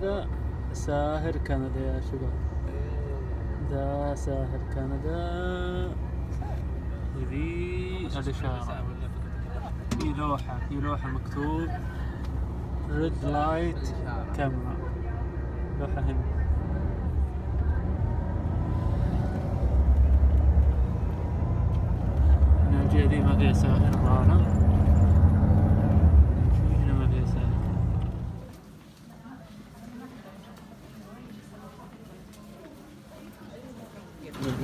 هذا ساهر كندا يا شباب. ده ساهر كندا. وذي الإشارة. في لوحة مكتوب ريد لايت كاميرا. لوحة هنا. الجهة دي ما فيها ساهر ظاهرة. هنا ما فيها ساهر.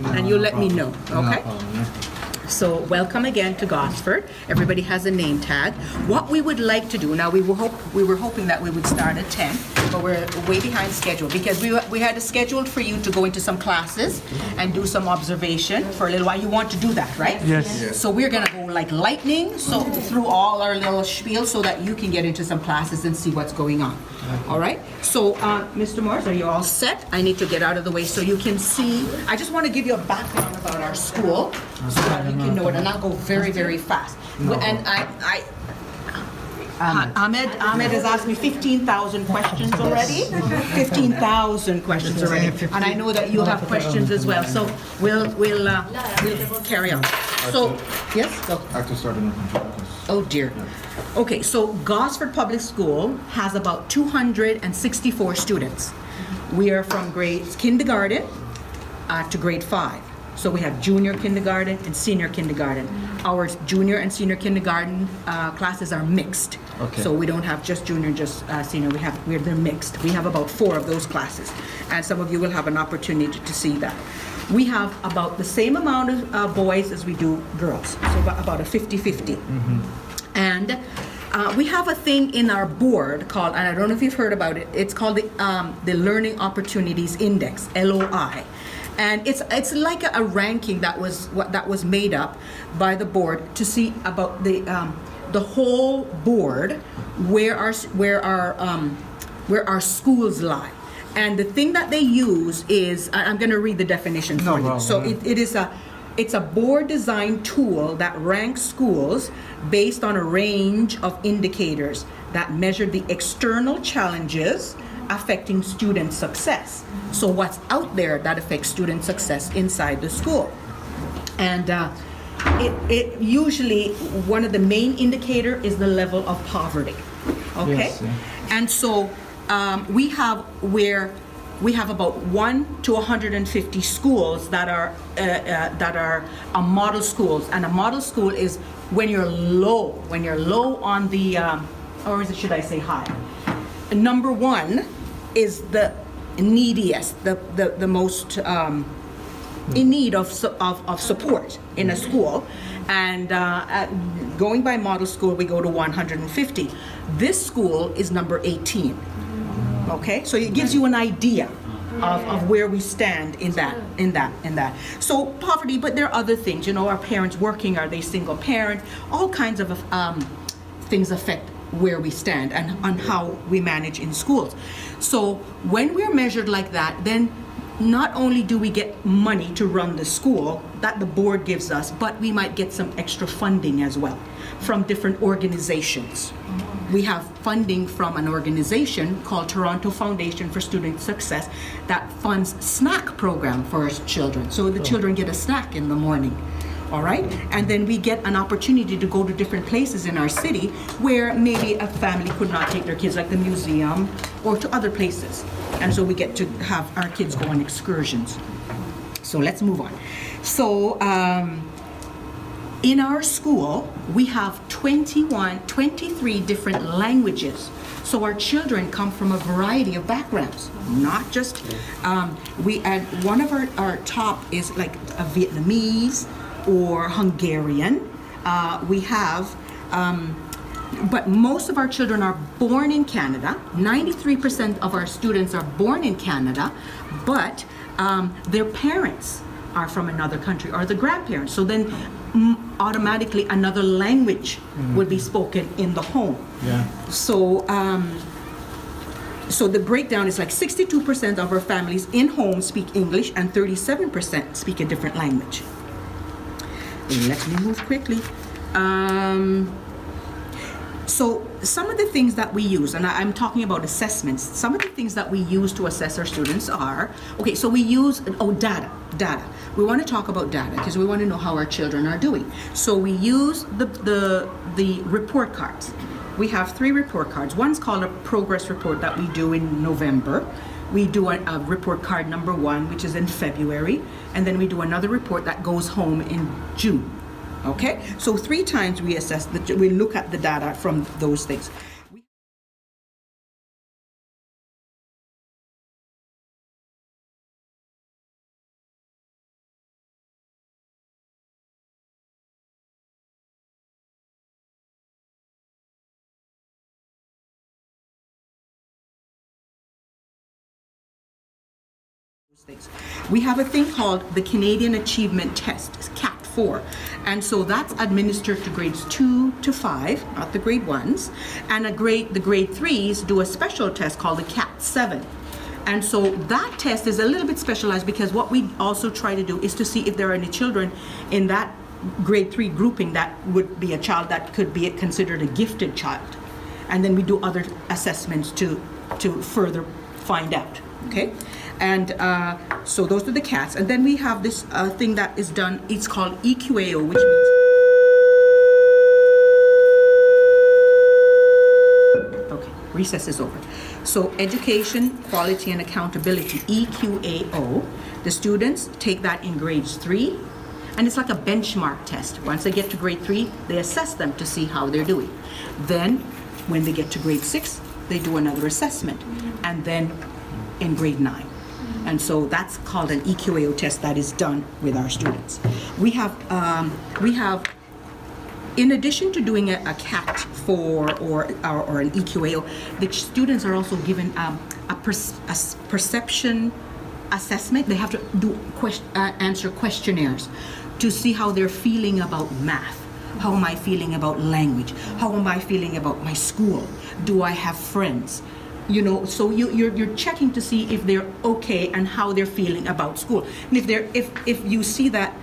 And you let me know, okay? So welcome again to Gosford. Everybody has a name tag. What we would like to do now, we were hoping that we would start at 10, but we're way behind schedule because we had scheduled for you to go into some classes and do some observation for a little while. You want to do that, right? Yes. So we're gonna go like lightning, so through all our little spiel, so that you can get into some classes and see what's going on. All right. So, Mr. Morris, are you all set? I need to get out of the way so you can see. I just want to give you a background about our school so that you can know it, and I'll go very, very fast. And Ahmed has asked me 15,000 questions already. 15,000 questions already, and I know that you have questions as well. So we'll carry on. So yes, go. I have to start a new computer. Oh dear. Okay, so Gosford Public School has about 264 students. We are from grade kindergarten to grade 5. So we have junior kindergarten and senior kindergarten. Our junior and senior kindergarten classes are mixed. Okay. So we don't have just junior and just senior. They're mixed. We have about 4 of those classes, and some of you will have an opportunity to see that. We have about the same amount of boys as we do girls, so about a 50-50. And we have a thing in our board called, and I don't know if you've heard about it, it's called the Learning Opportunities Index, LOI. And it's like a ranking that was made up by the board to see about the whole board where our schools lie. And the thing that they use is, I'm going to read the definition for you. So it's a board design tool that ranks schools based on a range of indicators that measure the external challenges affecting student success. So what's out there that affects student success inside the school. And it usually, one of the main indicator is the level of poverty. Okay? Yes, yeah. And so we have about 1 to 150 schools that are model schools, and a model school is when you're low on the, or should I say high? Number 1 is the neediest, the most in need of support in a school, and going by model school we go to 150. This school is number 18. Okay, so it gives you an idea of where we stand in that. So poverty, but there are other things. You know, are parents working? Are they single parent? All kinds of things affect where we stand and on how we manage in schools. So when we're measured like that, then not only do we get money to run the school that the board gives us, but we might get some extra funding as well from different organizations. We have funding from an organization called Toronto Foundation for Student Success that funds snack program for our children. So the children get a snack in the morning. All right, and then we get an opportunity to go to different places in our city where maybe a family could not take their kids, like the museum or to other places. And so we get to have our kids go on excursions. So let's move on. So in our school, we have 23 different languages. So our children come from a variety of backgrounds, not just, one of our top is like a Vietnamese, or Hungarian. We have, but most of our children are born in Canada. 93% of our students are born in Canada, but their parents are from another country, or the grandparents. So then automatically another language would be spoken in the home. Yeah. So, so the breakdown is like 62% of our families in home speak English and 37% speak a different language. Let me move quickly. So So some of the things that we use, and I'm talking about assessments, some of the things that we use to assess our students are, okay, so we use, data. We want to talk about data because we want to know how our children are doing. So we use the report cards. We have 3 report cards. One's called a progress report that we do in November. We do a report card number 1, which is in February, and then we do another report that goes home in June. Okay, so 3 times we assess, we look at the data from those things. We have a thing called the Canadian Achievement Test, CAT 4, and so that's administered to grades 2 to 5, not the grade 1s, and the grade 3s do a special test called the CAT 7. And so that test is a little bit specialized because what we also try to do is to see if there are any children in that grade 3 grouping that would be a child that could be considered a gifted child. And then we do other assessments to further find out, okay? And so those are the CATs. And then we have this thing that is done, it's called EQAO, which means, okay, recess is over. So education, quality, and accountability, EQAO. The students take that in grades 3, and it's like a benchmark test. Once they get to grade 3, they assess them to see how they're doing. Then when they get to grade 6, they do another assessment, and then in grade 9. And so that's called an EQAO test that is done with our students. We have, in addition to doing a CAT 4 or an EQAO, the students are also given a perception assessment. They have to answer questionnaires to see how they're feeling about math. How am I feeling about language? How am I feeling about my school? Do I have friends? You know, so you're checking to see if they're okay and how they're feeling about school. And if you see that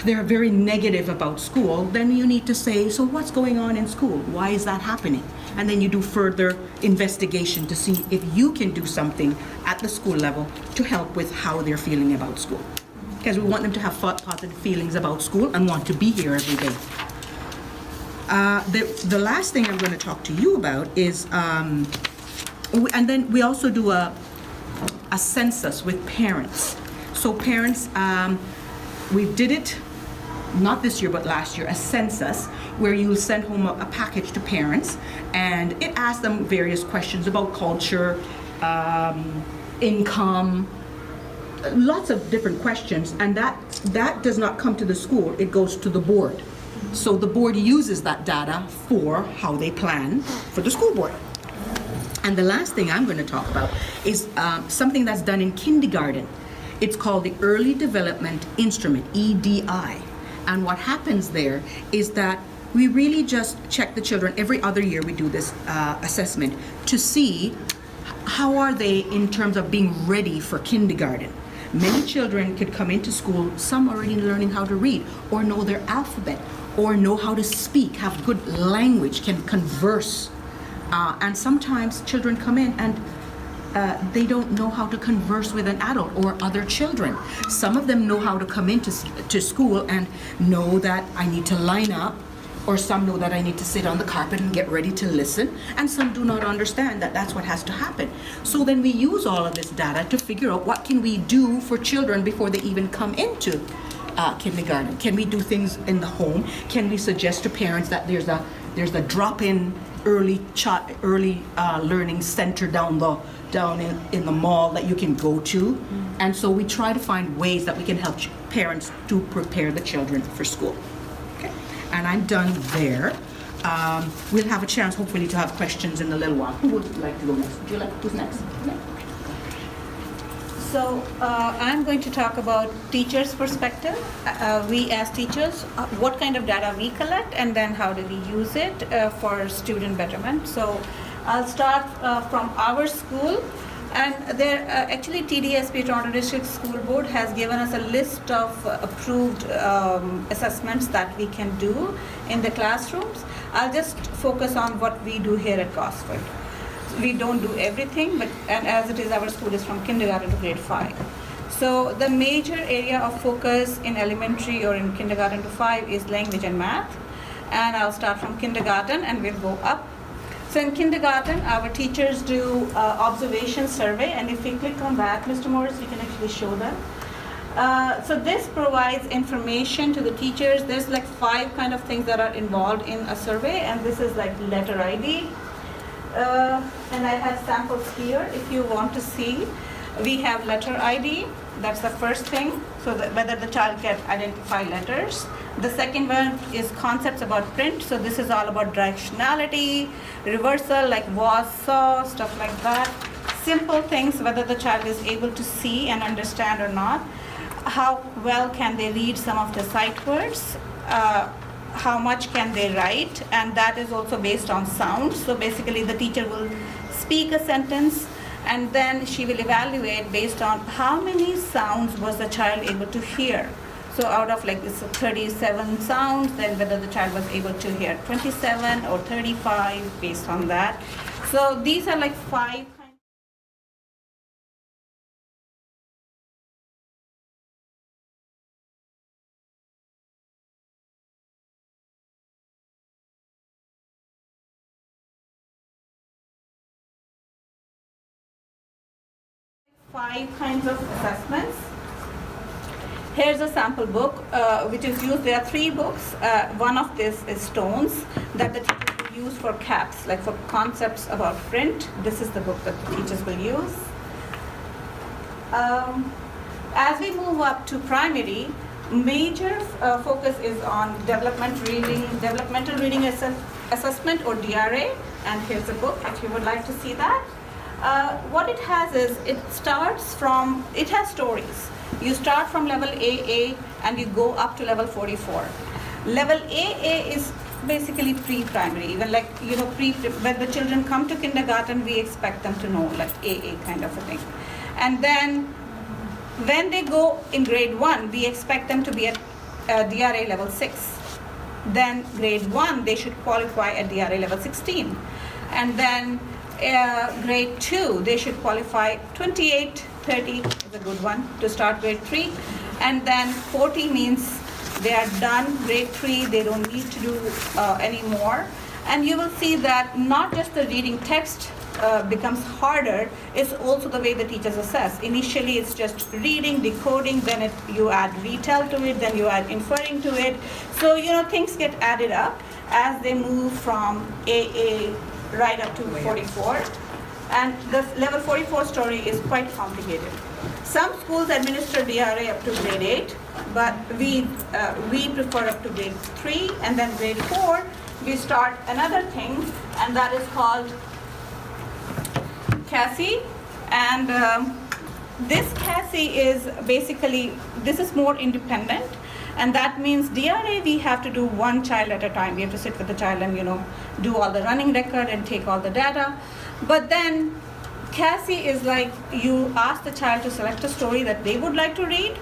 they're very negative about school, then you need to say, so what's going on in school? Why is that happening? And then you do further investigation to see if you can do something at the school level to help with how they're feeling about school. Because we want them to have positive feelings about school and want to be here every day. The last thing I'm going to talk to you about is, and then we also do a census with parents. So parents, we did it, not this year but last year, a census where you send home a package to parents, and it asks them various questions about culture, income, lots of different questions, and that does not come to the school, it goes to the board. So the board uses that data for how they plan for the school board. And the last thing I'm going to talk about is something that's done in kindergarten. It's called the Early Development Instrument, EDI. And what happens there is that we really just check the children. Every other year we do this assessment to see how are they in terms of being ready for kindergarten. Many children could come into school, some already learning how to read or know their alphabet or know how to speak, have good language, can converse. And sometimes children come in and they don't know how to converse with an adult or other children. Some of them know how to come into school and know that I need to line up, or some know that I need to sit on the carpet and get ready to listen, and some do not understand that that's what has to happen. So then we use all of this data to figure out what can we do for children before they even come into kindergarten. Can we do things in the home? Can we suggest to parents that there's a drop-in early learning center down in the mall that you can go to? And so we try to find ways that we can help parents to prepare the children for school. Okay, and I'm done there. We'll have a chance hopefully to have questions in a little while. Who would like to go next? Would you like who's next? Yeah. So I'm going to talk about teachers' perspective. We as teachers, what kind of data we collect, and then how do we use it for student betterment. So I'll start from our school. And there, actually, TDSP, Toronto District School Board, has given us a list of approved assessments that we can do in the classrooms. I'll just focus on what we do here at Gosford. We don't do everything, and as it is, our school is from kindergarten to grade 5. So the major area of focus in elementary or in kindergarten to 5 is language and math. And I'll start from kindergarten and we'll go up. So in kindergarten, our teachers do observation survey, and if we click on that, Mr. Morris, we can actually show them. So this provides information to the teachers. There's like 5 kind of things that are involved in a survey, and this is like letter ID. And I have samples here if you want to see. We have letter ID, that's the first thing, so that whether the child can identify letters. The second one is concepts about print, so this is all about directionality, reversal like was, saw, stuff like that. Simple things, whether the child is able to see and understand or not. How well can they read some of the sight words? How much can they write? And that is also based on sound. So basically the teacher will speak a sentence, and then she will evaluate based on how many sounds was the child able to hear. So out of like this 37 sounds, then whether the child was able to hear 27 or 35 based on that. So these are like 5 kinds of assessments. Here's a sample book which is used. There are 3 books. One of this is Stones that the teachers will use for CAPS, like for concepts about print. This is the book that the teachers will use. As we move up to primary, major focus is on developmental reading assessment or DRA, and here's a book if you would like to see that. What it has is, it has stories. You start from level AA and you go up to level 44. Level AA is basically pre-primary, even like, when the children come to kindergarten, we expect them to know like AA kind of a thing. And then when they go in grade 1, we expect them to be at DRA level 6. Then grade 1, they should qualify at DRA level 16. And then grade 2, they should qualify 28, 30 is a good one to start grade 3. And then 40 means they are done grade 3, they don't need to do any more. And you will see that not just the reading text becomes harder, it's also the way the teachers assess. Initially it's just reading, decoding, then you add retell to it, then you add inferring to it. So things get added up as they move from AA right up to 44. And the level 44 story is quite complicated. Some schools administer DRA up to grade 8, but we prefer up to grade 3, and then grade 4 we start another thing, and that is called CASI. And this CASI is basically, this is more independent, and that means DRA we have to do one child at a time. We have to sit with the child and do all the running record and take all the data. But then CASI is like, you ask the child to select a story that they would like to read,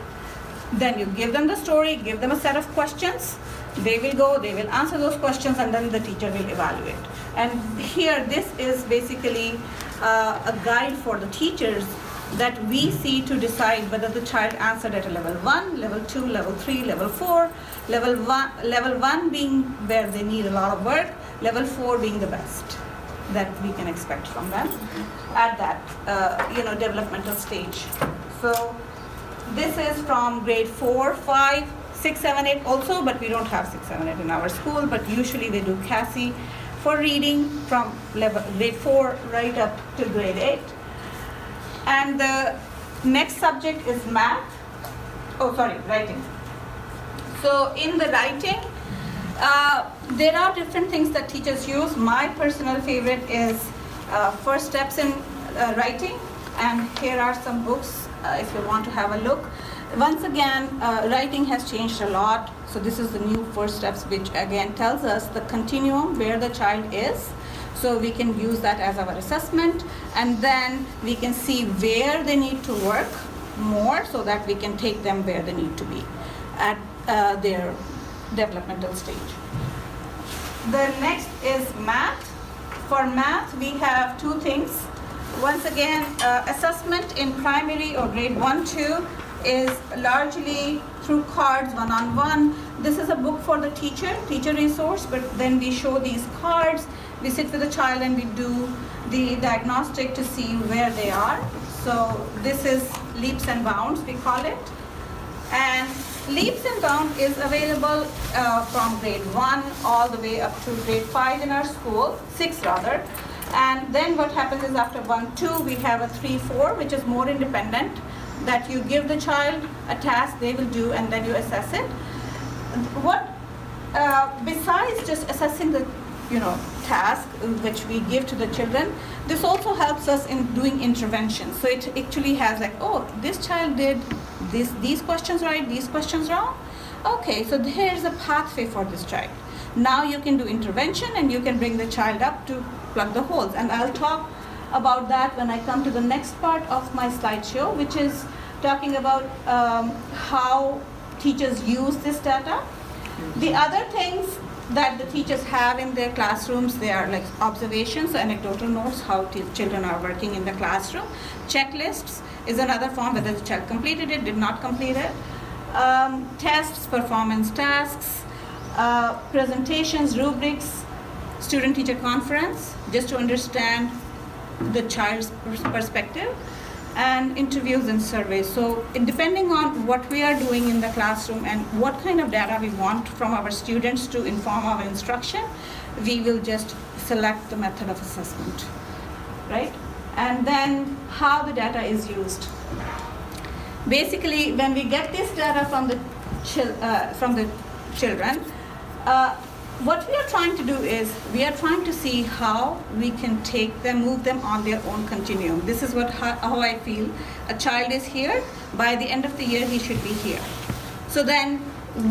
then you give them the story, give them a set of questions, they will go, they will answer those questions, and then the teacher will evaluate. And here, this is basically a guide for the teachers that we see to decide whether the child answered at a level 1, level 2, level 3, level 4, level 1 being where they need a lot of work, level 4 being the best that we can expect from them at that developmental stage. So this is from grade 4, 5, 6, 7, 8 also, but we don't have 6, 7, 8 in our school, but usually they do CASI for reading from grade 4 right up to grade 8. And the next subject is writing. So in the writing, there are different things that teachers use. My personal favorite is First Steps in Writing, and here are some books if you want to have a look. Once again, writing has changed a lot. So this is the new First Steps, which again tells us the continuum where the child is. So we can use that as our assessment, and then we can see where they need to work more so that we can take them where they need to be at their developmental stage. The next is math. For math, we have two things. Once again, assessment in primary or grade 1-2 is largely through cards, one-on-one. This is a book for the teacher resource, but then we show these cards. We sit with the child and we do the diagnostic to see where they are. So this is leaps and bounds, we call it. And leaps and bounds is available from grade 1 all the way up to grade 5 in our school, 6 rather. And then what happens is after 1-2, we have a 3-4, which is more independent, that you give the child a task they will do and then you assess it. What, besides just assessing the task which we give to the children, this also helps us in doing interventions. So it actually has like, oh, this child did these questions right, these questions wrong. Okay, so here's a pathway for this child. Now you can do intervention and you can bring the child up to plug the holes. And I'll talk about that when I come to the next part of my slideshow, which is talking about how teachers use this data. The other things that the teachers have in their classrooms, they are like observations, so anecdotal notes, how children are working in the classroom. Checklists is another form, whether the child completed it, did not complete it. Tests, performance tasks, presentations, rubrics, student-teacher conference, just to understand the child's perspective, and interviews and surveys. So depending on what we are doing in the classroom and what kind of data we want from our students to inform our instruction, we will just select the method of assessment, right? And then how the data is used. Basically, when we get this data from the children, what we are trying to do is we are trying to see how we can take them, move them on their own continuum. This is how I feel. A child is here. By the end of the year, he should be here. So then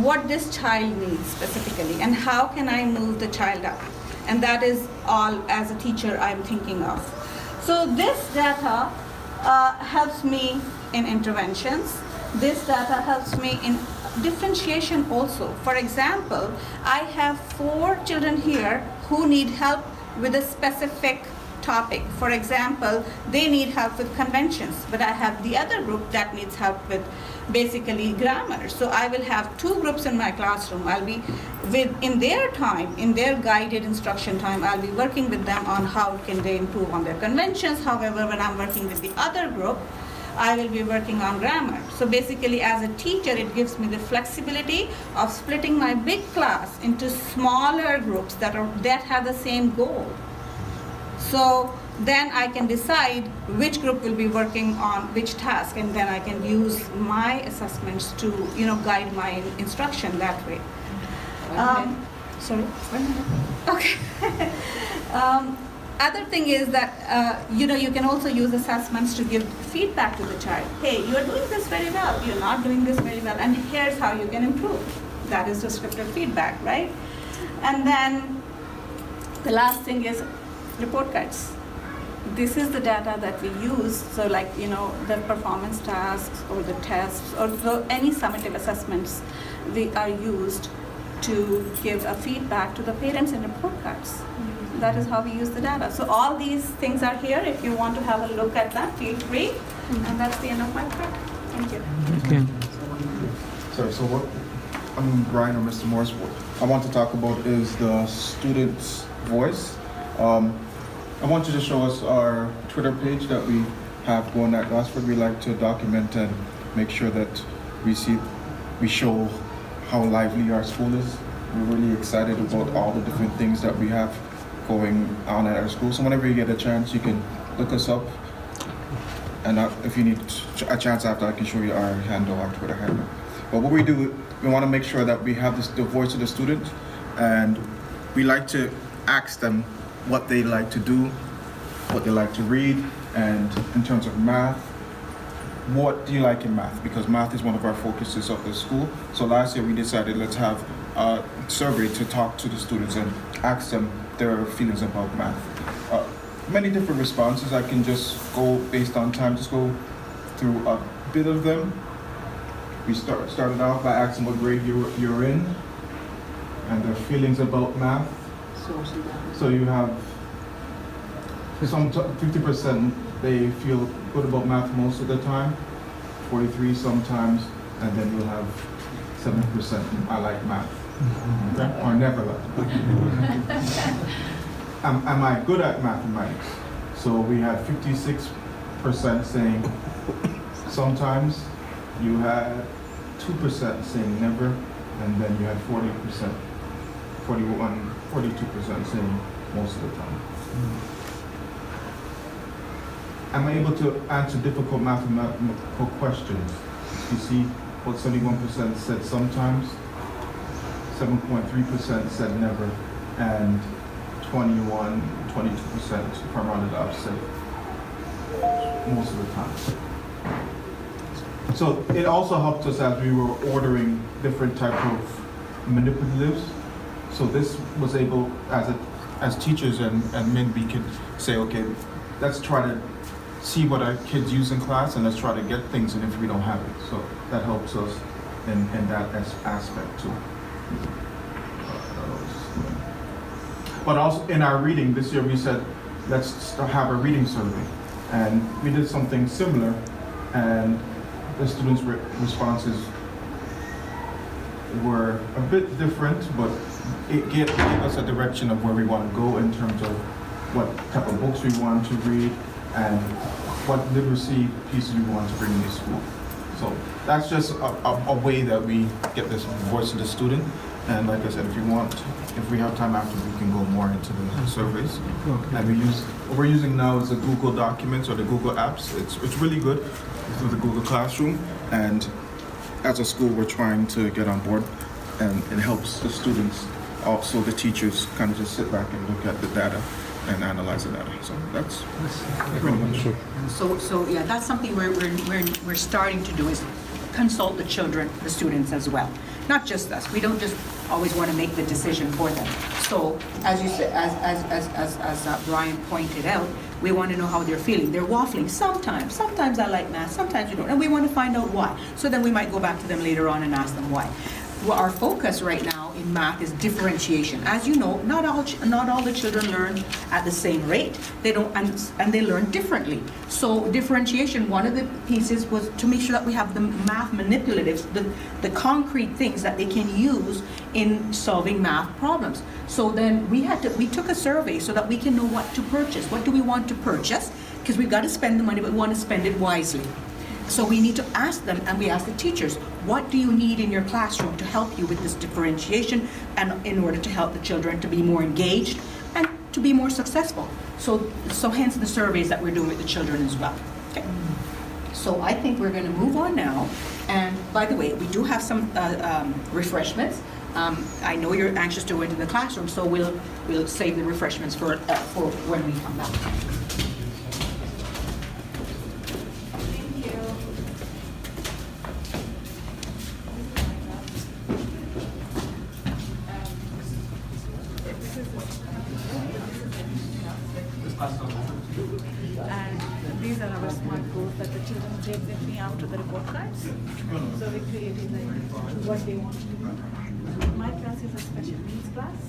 what this child needs specifically and how can I move the child up? And that is all, as a teacher, I'm thinking of. So this data helps me in interventions. This data helps me in differentiation also. For example, I have 4 children here who need help with a specific topic. For example, they need help with conventions, but I have the other group that needs help with basically grammar. So I will have 2 groups in my classroom. I'll be in their time, in their guided instruction time, I'll be working with them on how can they improve on their conventions. However, when I'm working with the other group, I will be working on grammar. So basically, as a teacher, it gives me the flexibility of splitting my big class into smaller groups that have the same goal. So then I can decide which group will be working on which task, and then I can use my assessments to guide my instruction that way. Sorry. Okay. Other thing is that you can also use assessments to give feedback to the child. Hey, you're doing this very well. You're not doing this very well, and here's how you can improve. That is descriptive feedback, right? And then the last thing is report cards. This is the data that we use. So like the performance tasks or the tests or any summative assessments, they are used to give a feedback to the parents in report cards. That is how we use the data. So all these things are here. If you want to have a look at them, feel free. And that's the end of my part. Thank you. Okay. Sorry, so what Brian or Mr. Morris, what I want to talk about is the student's voice. I want you to show us our Twitter page that we have going at Gosford. We like to document and make sure that we show how lively our school is. We're really excited about all the different things that we have going on at our school. So whenever you get a chance, you can look us up. And if you need a chance after, I can show you our handle, our Twitter handle. But what we do, we want to make sure that we have the voice of the student, and we like to ask them what they like to do, what they like to read, and in terms of math, what do you like in math? Because math is one of our focuses of the school. So last year we decided let's have a survey to talk to the students and ask them their feelings about math. Many different responses. I can just go based on time, just go through a bit of them. We started off by asking what grade you're in and their feelings about math. So you have 50% they feel good about math most of the time, 43 sometimes, and then you'll have 7% I like math, okay? Or never like math. Am I good at mathematics? So we had 56% saying sometimes, you had 2% saying never, and then you had 42% saying most of the time. Am I able to answer difficult mathematical questions? You see, what 71% said sometimes, 7.3% said never, and 22%, if I rounded up, said most of the time. So it also helped us as we were ordering different type of manipulatives. So this was able, as teachers and men, we could say, okay, let's try to see what our kids use in class and let's try to get things in if we don't have it. So that helps us in that aspect too. But also in our reading this year, we said, let's have a reading survey. And we did something similar, and the students' responses were a bit different, but it gave us a direction of where we want to go in terms of what type of books we want to read and what literacy pieces we want to bring into school. So that's just a way that we get this voice to the student. And like I said, if we have time after, we can go more into the surveys. Okay. And what we're using now is the Google Documents or the Google Apps. It's really good through the Google Classroom. And as a school, we're trying to get on board, and it helps the students. Also, the teachers kind of just sit back and look at the data and analyze the data. So that's pretty much it. So yeah, that's something we're starting to do, is consult the children, the students as well. Not just us. We don't just always want to make the decision for them. So as you said, as Brian pointed out, we want to know how they're feeling. They're waffling sometimes. Sometimes I like math, sometimes we don't. And we want to find out why. So then we might go back to them later on and ask them why. Well, our focus right now in math is differentiation. As you know, not all the children learn at the same rate. They don't, and they learn differently. So differentiation, one of the pieces was to make sure that we have the math manipulatives, the concrete things that they can use in solving math problems. So then we took a survey so that we can know what to purchase. What do we want to purchase? Because we've got to spend the money, but we want to spend it wisely. So we need to ask them, and we ask the teachers, what do you need in your classroom to help you with this differentiation and in order to help the children to be more engaged and to be more successful? So hence the surveys that we're doing with the children as well. Okay. So I think we're going to move on now. And by the way, we do have some refreshments. I know you're anxious to go into the classroom, so we'll save the refreshments for when we come back. And these are our smart goals that the children take with me after the report cards. So we created what they want to do. My class is a special needs class.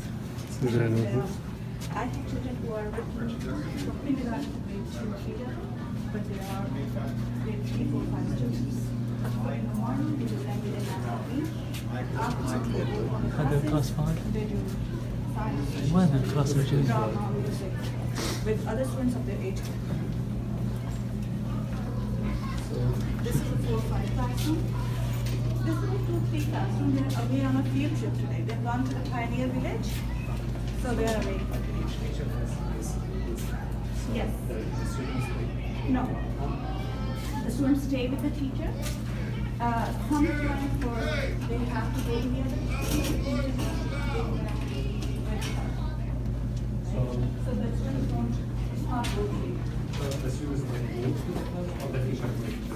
I have children who are working from kindergarten to grade 2, 3 level, but there are grade 3, 4, 5 students. So in the morning, we do every day math. After they go on the class 5? They do science. Why the class majors? Drama, music, with other students of their age group. This is a 4-5 classroom. This is a 2-3 classroom. They're away on a field trip today. They've gone to the pioneer village, so they're away for today. Yes. No. The students stay with the teacher. Some time for they have to go together. So the students don't not go together.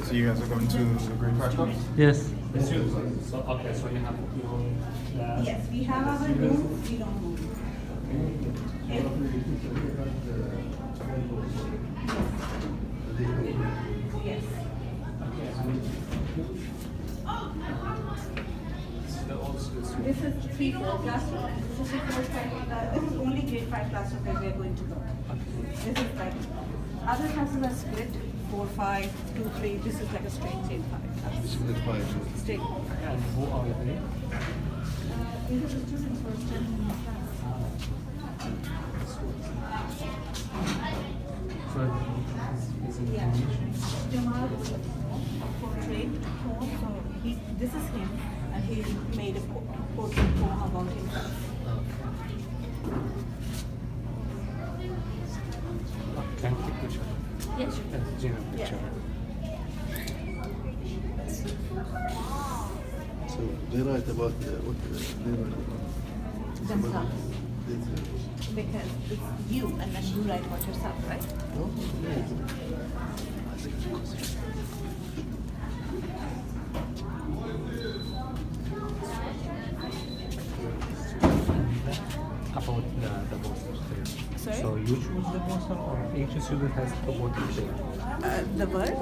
So you guys are going to the grade 5 class? Yes. So you have your Yes, we have our rooms, we don't move. Yes. This is 3-4 classroom. This is 4-5. This is only grade 5 classroom that we are going to go. This is like other classes are split 4-5, 2-3. This is like a straight 5. Split 5. Straight. And who are they? These are the students who are studying in the class. Yeah. Jamal portrayed poem. So this is him, and he made a portrait poem about himself. Can I take a picture? Yes. Yes, Gina, picture. So they write about what they write about Themselves. themselves. Because it's you, and then you write about yourself, right? No? No. About the posters. Sorry? So you choose the poster or each student has to vote each The work.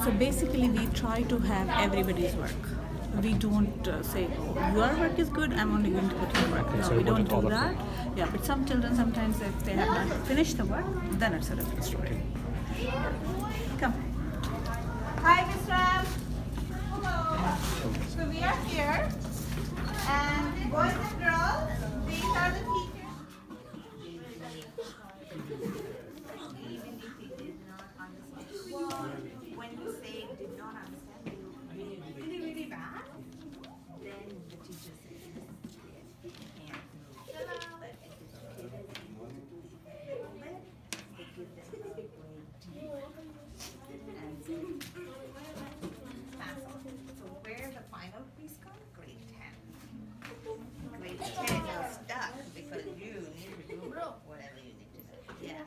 So basically, we try to have everybody's work. We don't say, oh, your work is good, I'm only going to put your work. Okay, No, so we you don't put all do of that. them. Yeah, but some children sometimes if they have not finished the work, then it's a different story. Come. Hi, Miss Ram. Hello. So we are here, and boys and girls, these are the teachers. Even if he did not understand, when you say did not understand, really, really bad, then the teacher says, yes, he can't move. But if it's okay, then you want to do it a little bit, they give them a grade D. And pass on. So where the final piece comes? Grade 10. Grade 10 is stuck because you need to do whatever you need to do. Yeah.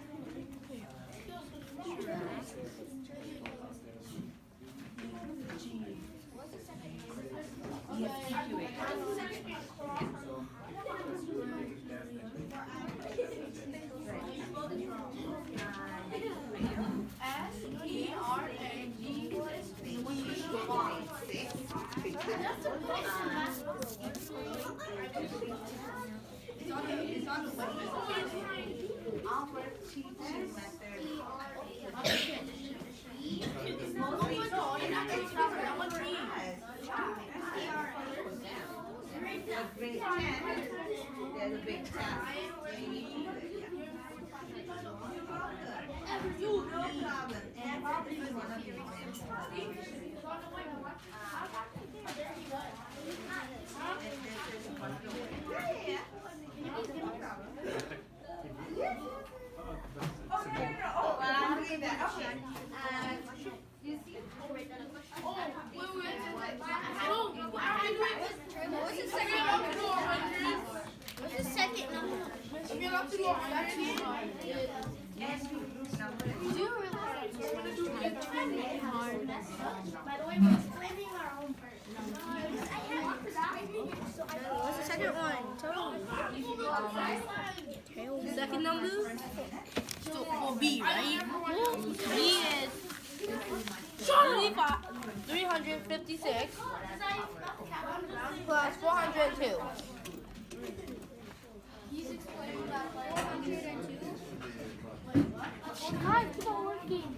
Our teaching method is mostly but grade 10, there's a big task. You need to do it. No problem. And this is one of the examples. Yeah. No problem. Oh, no. Oh, well, I'm doing that. Okay. You see? What's the second number to 100? What's the second number? If you're up to 100, do you realize it's really hard? By the way, we're explaining our own first. What's the second one? Tell me. Second number? So, well, B, right? B is 356 plus 402. He's explaining that 402. Guys, keep on working.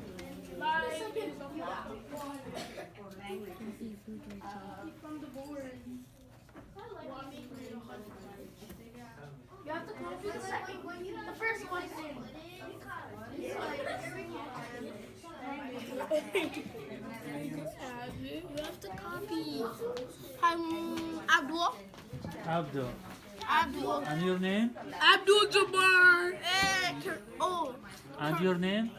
From the board. You have to copy the second one. The first one is you have to copy. Abdul. Abdul. Abdul. And your name? Abdul Jabbar. Oh. And your name?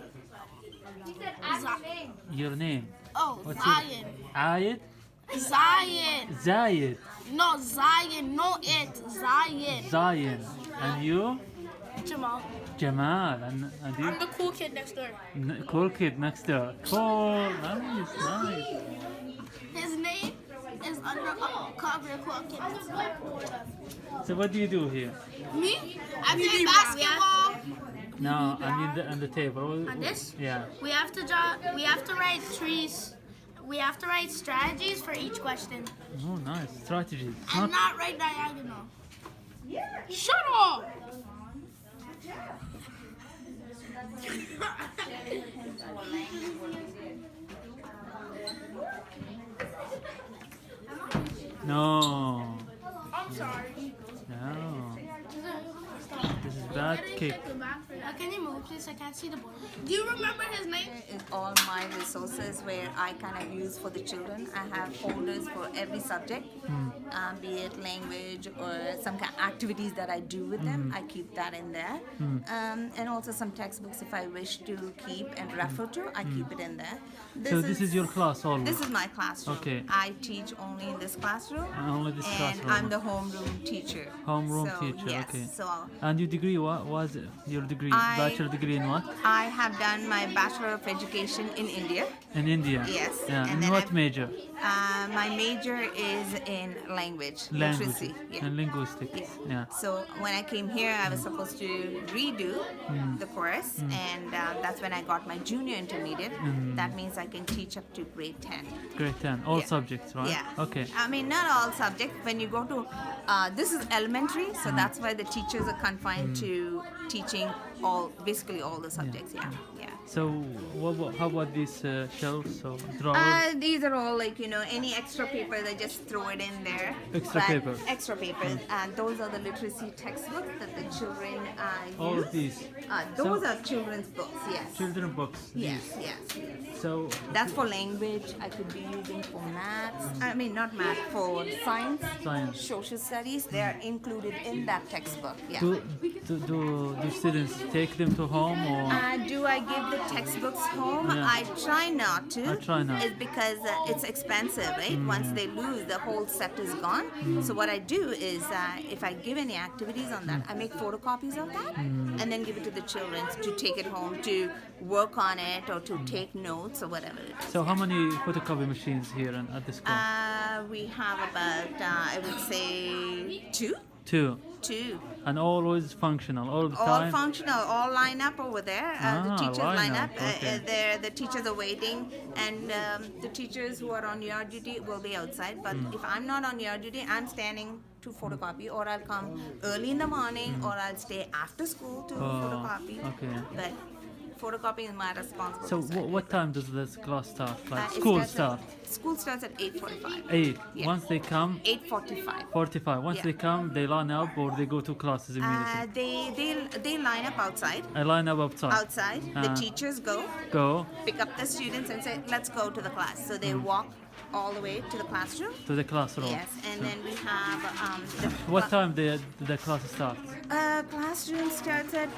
He said Abdul's name. Your name? Oh, What's Zion. Ayed? Zion. Zayed. No, Zion. No, it. Zion. Zion. And you? Jamal. Jamal. And I'm you? the cool kid next door. Cool kid next door. Cool. Nice, nice. His name is under uppercut. of your cool kids. So what do you do here? Me? I play basketball. No, I mean on the table. On this? Yeah. We have to draw. We have to write trees. We have to write strategies for each question, Oh, nice strategy. It's and not not write diagonal. Shut up! no. I'm sorry. No. This is bad kick. Can you move, please? I can't see the board. Do you remember his name? Is all my resources where I kind of use for the children. I have folders for every subject, be it language or some kind of activities that I do with them. I keep that in there, and also some textbooks if I wish to keep and refer to. I keep it in there. So this is your class always? This is my classroom. Okay. I teach only in this classroom. Only this and classroom. I'm the homeroom teacher. Homeroom So, teacher, yes, okay. So And your degree, what was it? Your degree? Bachelor degree in what? I have done my Bachelor of Education in India. In India? Yes, Yeah. and And then what I've- major? My major is in language, Language literacy. Yeah. and linguistics. Yeah. Yeah. So when I came here, I was supposed to redo the course, and that's when I got my junior intermediate. That means I can teach up to grade 10. Grade 10. All Yeah. subjects, right? Yeah. Okay. I mean, not all subjects. When you go to, this is elementary, so that's why the teachers are confined to teaching basically all the subjects. Yeah. Yeah. So how about these shelves? So drawers? These are all like, any extra paper, they just throw it in there. Extra paper. Extra paper. And those are the literacy textbooks that the children All use. of these. Those So- are children's books, yes. Children books. Yes, these. yes. So That's for language. I could be using for maths. I mean, not math, for science. Science. Social studies. They are included in that textbook. Yeah. do students take them to home or? Do I give the textbooks home? Yeah. I try not to. I try not. It's because it's expensive, right? Once they lose, the whole set is gone. So what I do is, if I give any activities on that, I make photocopies of that and then give it to the children to take it home to work on it or to take notes or whatever it is. So how many photocopy machines here at the school? We have about, I would say, two. Two. And always functional all the All time? functional, all line up over there. The teachers line up. Okay. The teachers are waiting, and the teachers who are on yard duty will be outside. But if I'm not on yard duty, I'm standing to photocopy, or I'll come early in the morning, or I'll stay after school to photocopy. okay. But photocopying is my responsibility. So what time does this class start? Like It school starts start? School starts at 8:45. 8. Yeah. Once they come, 8:45. 45. Once Yeah. they come, they line up or they go to classes immediately? They line up outside. I line up outside. Outside, the teachers go. Pick up the students and say, let's go to the class. So they walk all the way to the classroom. to the classroom. Yes, and then we have What time the class starts? classroom starts at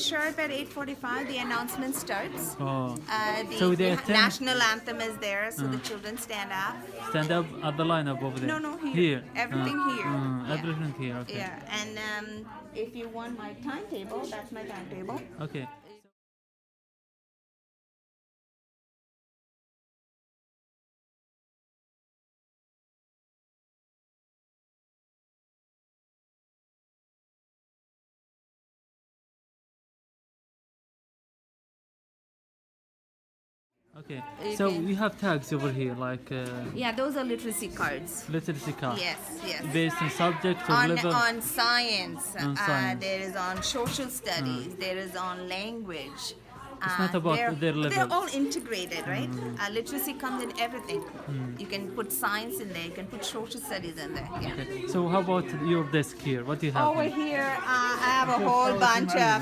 sharp at 8:45. The announcement starts. Oh, The, So they the attend- national anthem is there, so the children stand up. stand up at the lineup over there. No, here. Here. Everything here. Yeah. Everything here. Okay. Yeah, and if you want my timetable, that's my timetable. Okay. Okay. So Okay. you have tags over here, like Yeah, those are literacy cards. literacy cards. Yes, yes. Based on subject or On, level. on science, On science. there is on social studies, there is on language. It's not about they're- their level. They're all integrated, right? Literacy comes in everything. You can put science in there, you can put social studies in there. Yeah. Okay. So how about your desk here? What do you have? Over here, I have a whole bunch of.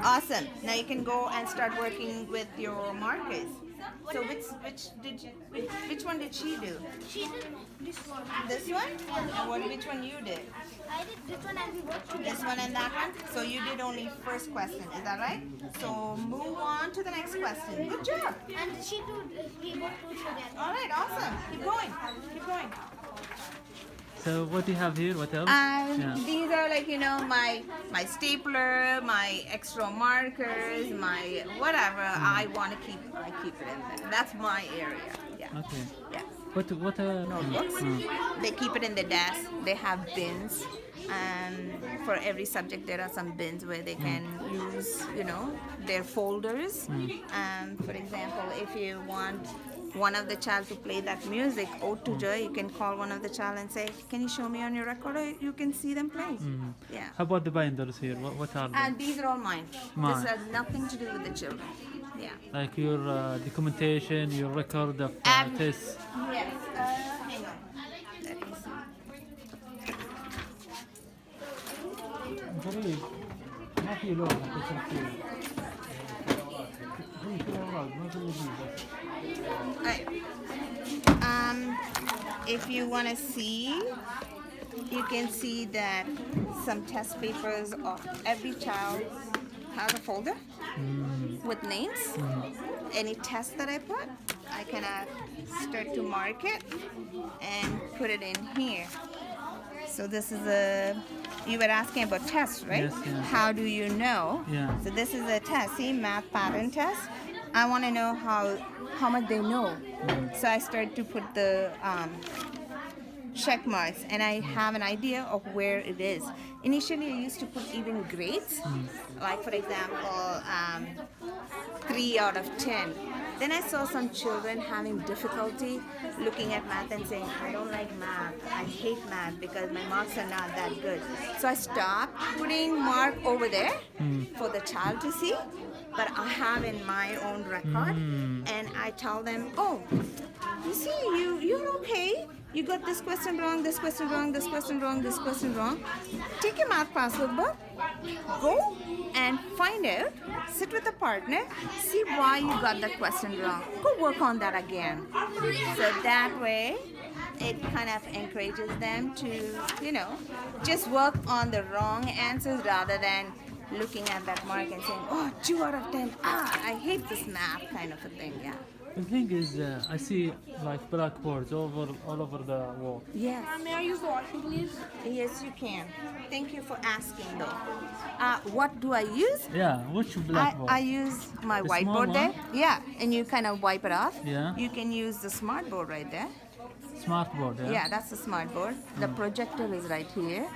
Awesome. Now you can go and start working with your markers. So which one did she do? She did this one. This one? And which one you did? I did this one and we worked together. This one and that one? So you did only first question, is that right? So move on to the next question. Good job. And we both do together. All right, awesome. Keep going. Keep going. So what do you have here? What else? These are like, my stapler, my extra markers, my whatever I want to keep, I keep it in there. That's my area. Yeah. Okay. Yeah. What notebooks. They keep it in the desk. They have bins, and for every subject there are some bins where they can use, their folders. For example, if you want one of the child to play that music, Ode to Joy, you can call one of the child and say, "Can you show me on your record?" Or you can see them play. Yeah. How about the binders here? What are they? And these are all mine. Mine. This has nothing to do with the children. Yeah. Like your documentation, your record of tests. Yes. Hang on. Let me see. غريب ما في لوحة تشرح فيها. في أوراق ما في وجود. Alright. If you want to see, you can see that some test papers of every child has a folder with names. Any test that I put, I can start to mark it and put it in here. So this is you were asking about tests, right? Yes, yeah. How do you know? Yeah. So this is a test, see, math pattern test. I want to know how much they know. So I started to put the check marks, and I have an idea of where it is. Initially, I used to put even grades, like for example, 3 out of 10. Then I saw some children having difficulty looking at math and saying, "I don't like math, I hate math because my marks are not that good." So I stopped putting mark over there for the child to see, but I have in my own record, and I tell them, "Oh, you see, you're okay. You got this question wrong, this question wrong, this question wrong, this question wrong. Take your math password book, go and find out, sit with a partner, see why you got that question wrong. Go work on that again." So that way, it kind of encourages them to, just work on the wrong answers rather than looking at that mark and saying, "Oh, 2 out of 10, I hate this math," kind of a thing, yeah. The thing is, I see like blackboards all over the wall. Yes. May I use the washroom, please? Yes, you can. Thank you for asking, though. What do I use? Yeah, which blackboard? I use my The whiteboard small there. Yeah, and you kind of wipe it off. Yeah. You can use the smart board right there. Smart board, yeah? Yeah, that's the smart board. The projector is right here.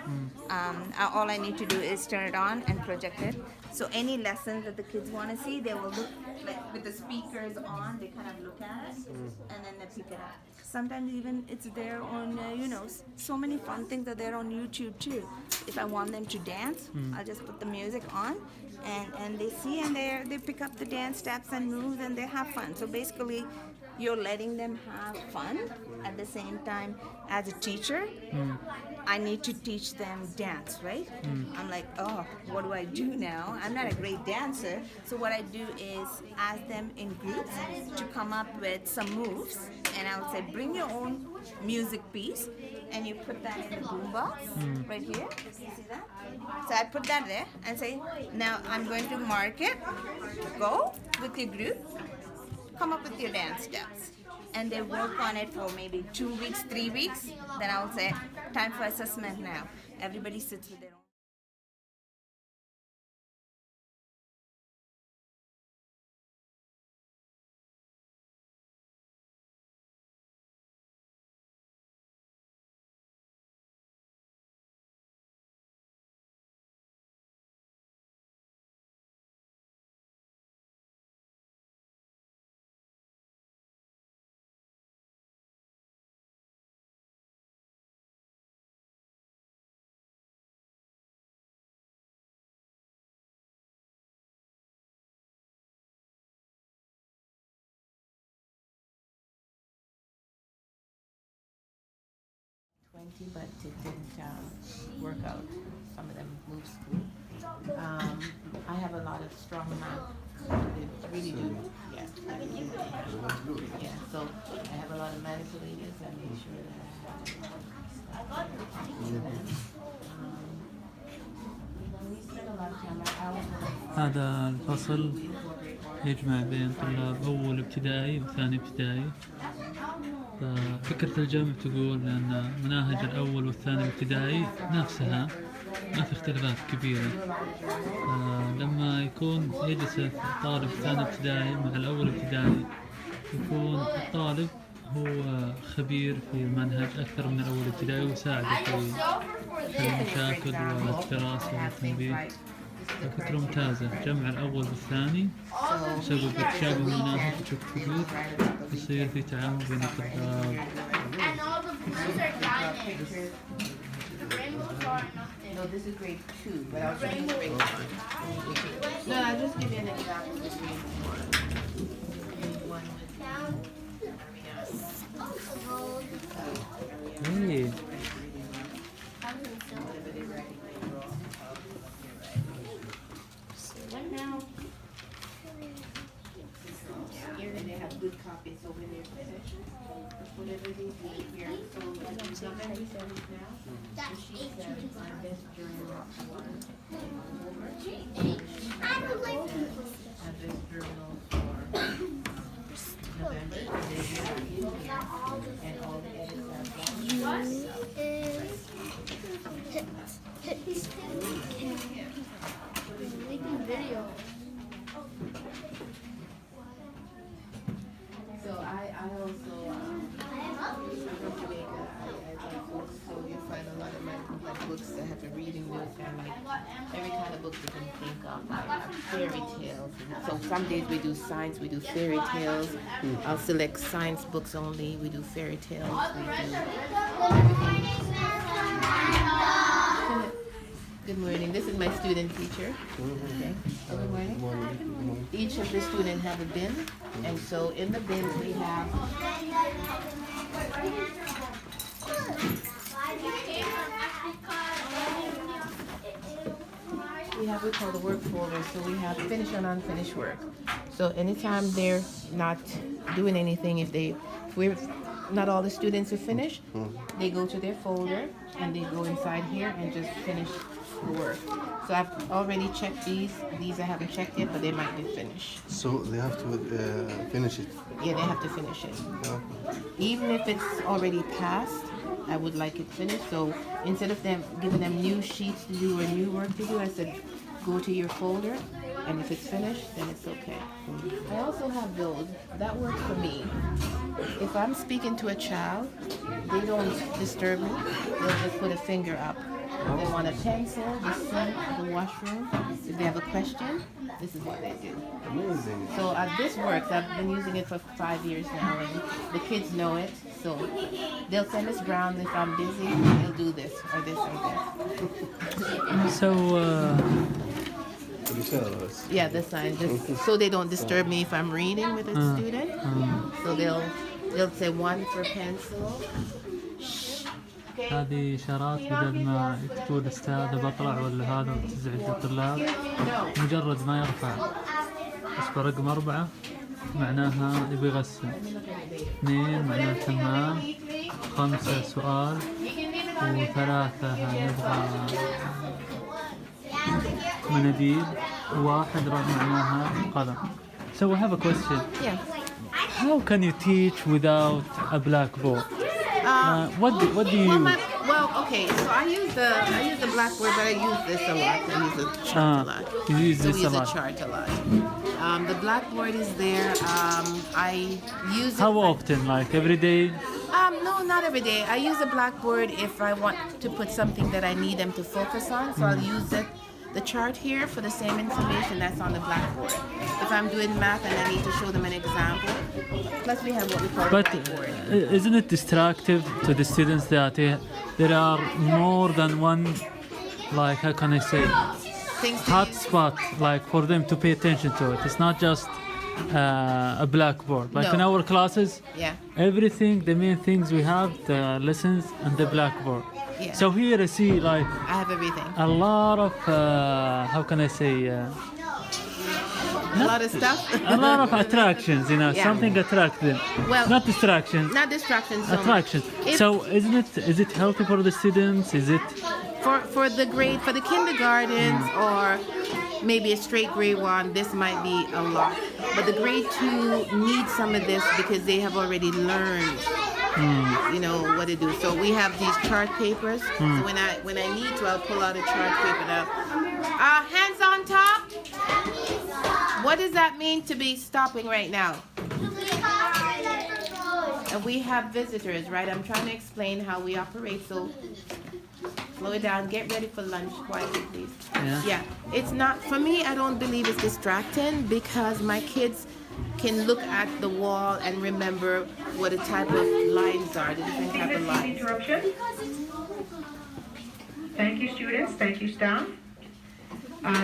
All I need to do is turn it on and project it. So any lessons that the kids want to see, they will look like with the speakers on. They kind of look at it, and then they pick it up. Sometimes even it's there on, so many fun things are there on YouTube too. If I want them to dance, I'll just put the music on, and they see, and they pick up the dance steps and moves, and they have fun. So basically, you're letting them have fun at the same time. As a teacher, I need to teach them dance, right? I'm like, "Oh, what do I do now? I'm not a great dancer." So what I do is ask them in groups to come up with some moves, and I would say, "Bring your own music piece," and you put that in the boombox right here. You see that? So I put that there and say, "Now I'm going to mark it. Go with your group. Come up with your dance steps." And they work on it for maybe 2 weeks, 3 weeks. Then I will say, "Time for assessment now." Everybody sits with their own. But it didn't work out. Some of them moved school. I have a lot of strong math. They really do. Yeah. Yeah. So I have a lot of medical areas. I make sure that I have. We spend a lot of time. هذا الفصل يجمع بين طلاب أول ابتدائي وثاني ابتدائي. ففكرة الجمع تقول أن مناهج الأول والثاني ابتدائي نفسها ما في اختلافات كبيرة. لما يكون يجلس طالب ثاني ابتدائي مع الأول ابتدائي يكون الطالب هو خبير في المنهج أكثر من الأول ابتدائي ويساعده في المشاكل والدراسة والتنبيه. فكرة ممتازة، جمع الأول بالثاني بسبب تشابه المناهج وتشوف حدود يصير في تعاون بين الطلاب. And all the blues are diamonds. The rainbows are nothing. No, this is grade 2, but I'll show you grade 1. No, I'll just give you an example of grade 1. Grade 1 with Hey. Here they have good copies, so when they're finished, whatever they do here, so when you come and we send it now, the sheet says on this journal 1, over, and this journal for November, and then you have in here, and all the edits are done. Making video. So I also, from Jamaica, I like books, so you find a lot of my books that have a reading list and like every kind of book you can think of, like fairy tales. So some days we do science, we do fairy tales. I'll select science books only, we do fairy tales, we do everything. Good morning, this is my student teacher. Okay. Good morning. Each of the students have a bin, and so in the bin we have we call the work folder, so we have finished and unfinished work. So anytime they're not doing anything, if we're not all the students are finished, they go to their folder and they go inside here and just finish the work. So I've already checked these. These I haven't checked yet, but they might be finished. So they have to finish it. Yeah, they have to finish it. Yeah. Even if it's already passed, I would like it finished. So instead of them giving them new sheets to do or new work to do, I said go to your folder, and if it's finished, then it's okay. I also have those. That works for me. If I'm speaking to a child, they don't disturb me. They'll just put a finger up. If they want a pencil, the sink, the washroom, if they have a question, this is what they do. Amazing. So this works. I've been using it for 5 years now, and the kids know it. So they'll send us round if I'm busy. They'll do this or this or this. So yeah, the sign, just so they don't disturb me if I'm reading with a student. So they'll say one for pencil. هذه إشارات بدل ما يكتبوا الأستاذ بطلع ولا هذا وتزعج الطلاب، مجرد ما يرفع إصبع رقم 4 معناها يبي يغسل، 2 معناها الحمام، 5 سؤال، و3 يبغى مناديل، و1 معناها قلم. So I have a question. Yeah. How can you teach without a blackboard? What do you use? Well, okay. So I use the blackboard, but I use this a lot. I use the chart a lot. You use So this we a use lot. the chart a lot. The blackboard is there. I use it. How often? Like every day? No, not every day. I use the blackboard if I want to put something that I need them to focus on. So I'll use the chart here for the same information that's on the blackboard. If I'm doing math and I need to show them an example, plus we have what we call But the whiteboard. isn't it distractive to the students that there are more than one, like how can I say, Things to hotspot, like for them to pay attention to it? It's not just a blackboard. Like No. in our classes, Yeah. everything, the main things we have, the lessons and the blackboard. Yeah. So here I see like I have everything. a lot of, how can I say, A lot of stuff. a lot of attractions, you know, Yeah. something attracts them. Well, Not distractions. Not distractions. So much. Attractions. If- So is it healthy for the students? Is it for the kindergartens or maybe a straight grade 1, this might be a lot. But the grade 2 needs some of this because they have already learned, you know, what to do. So we have these chart papers. So when I need to, I'll pull out a chart paper now. Hands on top. What does that mean to be stopping right now? And we have visitors, right? I'm trying to explain how we operate, so slow it down, get ready for lunch quietly, please. Yeah. It's not, for me, I don't believe it's distracting because my kids can look at the wall and remember what the type of lines are, the different type of lines. Interruption. Thank you, students. Thank you, staff.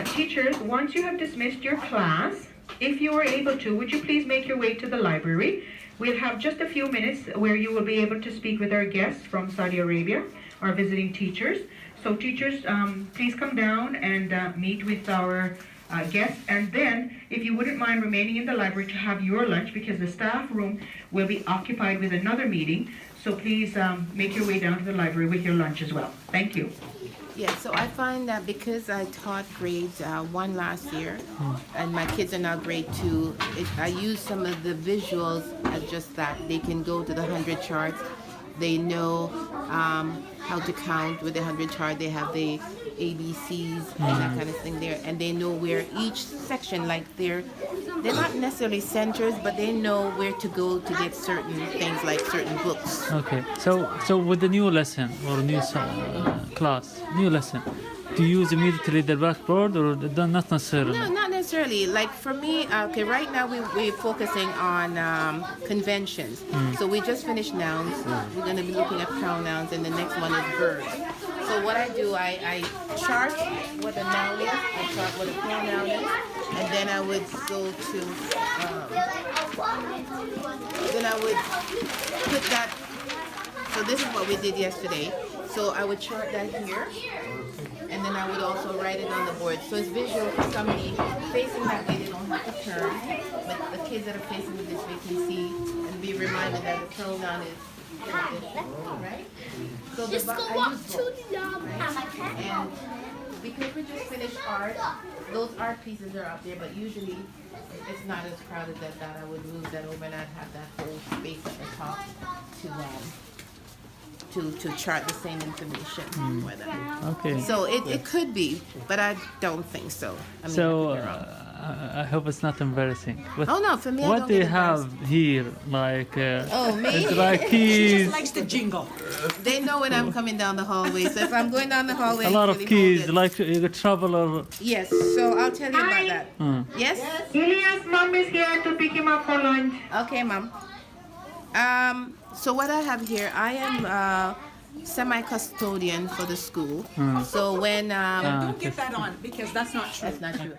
Teachers, once you have dismissed your class, if you are able to, would you please make your way to the library? We'll have just a few minutes where you will be able to speak with our guests from Saudi Arabia, our visiting teachers. So teachers, please come down and meet with our guests. And then, if you wouldn't mind remaining in the library to have your lunch, because the staff room will be occupied with another meeting. So please make your way down to the library with your lunch as well. Thank you. Yeah, so I find that because I taught grade 1 last year, and my kids are now grade 2, I use some of the visuals as just that. They can go to the 100 charts. They know how to count with the 100 chart. They have the ABCs and that kind of thing there, and they know where each section, like they're not necessarily centers, but they know where to go to get certain things, like certain books. Okay. So with the new lesson or new new lesson, do you use immediately the blackboard or not necessarily? No, not necessarily. Like for me, okay, right now we're focusing on conventions. So we just finished nouns. We're going to be looking at pronouns, and the next one is verbs. So what I do, I chart what a noun is, I chart what a pronoun is, and then I would go to, then I would put that, so this is what we did yesterday. So I would chart that here, and then I would also write it on the board. So it's visual for somebody facing that way, they don't have to turn, but the kids that are facing this way can see and be reminded that the pronoun is right? So Just go I up use to both, the right? And because we just finished art, those art pieces are up there, but usually it's not as crowded as that. I would move that over and I'd have that whole space at the top to chart the same information for them. Okay. So it could be, but I don't think so. I mean, So I could be wrong. I hope it's not embarrassing. But Oh no, for me, I what don't do you get have here? Like Oh, me? it's like She keys, just likes the jingle. They know when I'm coming down the hallway. So if I'm going down the hallway, a lot of usually keys, hold it. like you travel or. Yes, so I'll tell you about that. Yes? Ilias' mom is here to pick him up for lunch. Okay, Mom. So what I have here, I am semi-custodian for the school. So when Don't get that on because that's not true. that's not true.